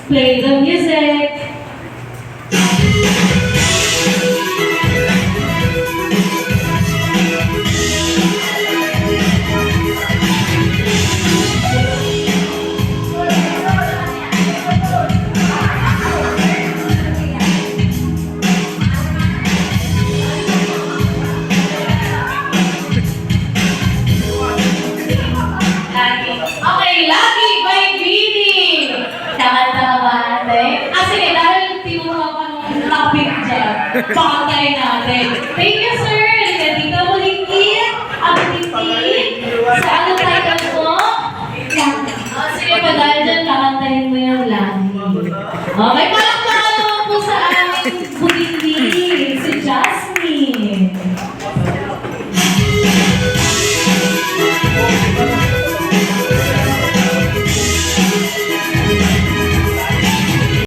Play the music. Okay, Lucky by Bini. Kakanta ka ba natin? Ah, sige, dahil tinuro ka nung topic dyan, pakantayin natin. Thank you, sir. Dito mo linkin, ang titin. Sa ano title mo? Sige pa, dahil dyan, kakantayin mo yung Lucky. Okay,